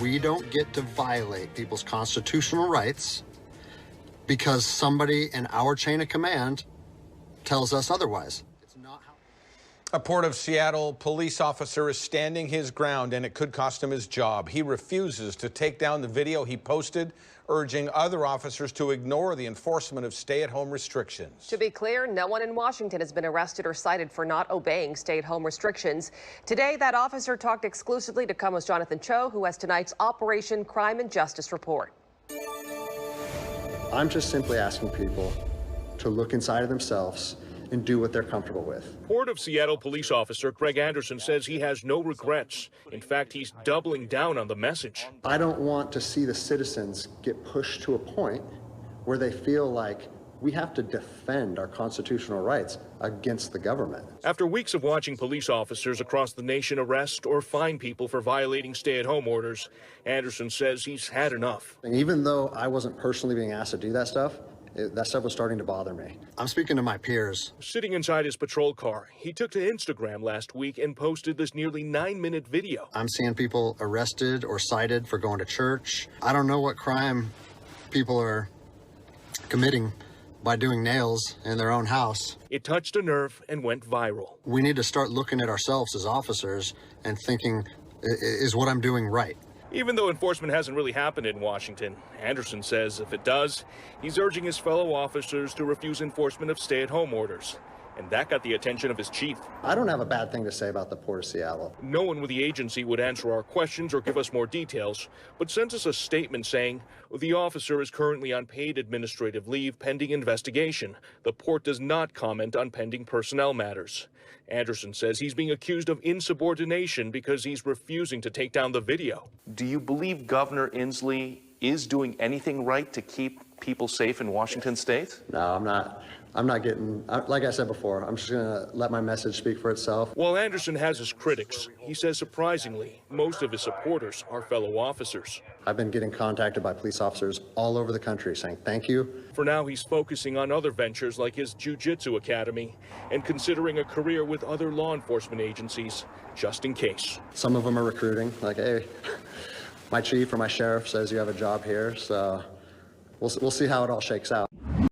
We don't get to violate people's constitutional rights because somebody in our chain of command tells us otherwise. It's not how... A Port of Seattle police officer is standing his ground, and it could cost him his job. He refuses to take down the video he posted, urging other officers to ignore the enforcement of stay-at-home restrictions. To be clear, no one in Washington has been arrested or cited for not obeying stay-at-home restrictions. Today, that officer talked exclusively to KOMO's Jonathan Cho, who has tonight's Operation Crime and Justice report. I'm just simply asking people to look inside of themselves and do what they're comfortable with. Port of Seattle police officer G.Anderson says he has no regrets. In fact, he's doubling down on the message. I don't want to see the citizens get pushed to a point where they feel like we have to defend our constitutional rights against the government. After weeks of watching police officers across the nation arrest or fine people for violating stay-at-home orders, Anderson says he's had enough. And even though I wasn't personally being asked to do that stuff was starting to bother me. I'm speaking to my peers. Sitting inside his patrol car, he took to Instagram last week and posted this nearly 9-minute video. I'm seeing people arrested or cited for going to church. I don't know what crime people are committing by doing nails in their own house. It touched a nerve and went viral. We need to start looking at ourselves as officers and thinking, is what I'm doing right? Even though enforcement hasn't really happened in Washington, Anderson says if it does, he's urging his fellow officers to refuse enforcement of stay-at-home orders. And that got the attention of his chief. I don't have a bad thing to say about the Port of Seattle. No one with the agency would answer our questions or give us more details, but sent us a statement saying the officer is currently on paid administrative leave pending investigation. The port does not comment on pending personnel matters. Anderson says he's being accused of insubordination because he's refusing to take down the video. Do you believe Governor Inslee is doing anything right to keep people safe in Washington state? No, I'm not getting, like I said before, I'm just gonna let my message speak for itself. While Anderson has his critics, he says surprisingly, most of his supporters are fellow officers. I've been getting contacted by police officers all over the country saying thank you. For now, he's focusing on other ventures like his jiu-jitsu academy and considering a career with other law enforcement agencies, just in case. Some of them are recruiting, like, hey, my chief or my sheriff says you have a job here, so we'll see how it all shakes out.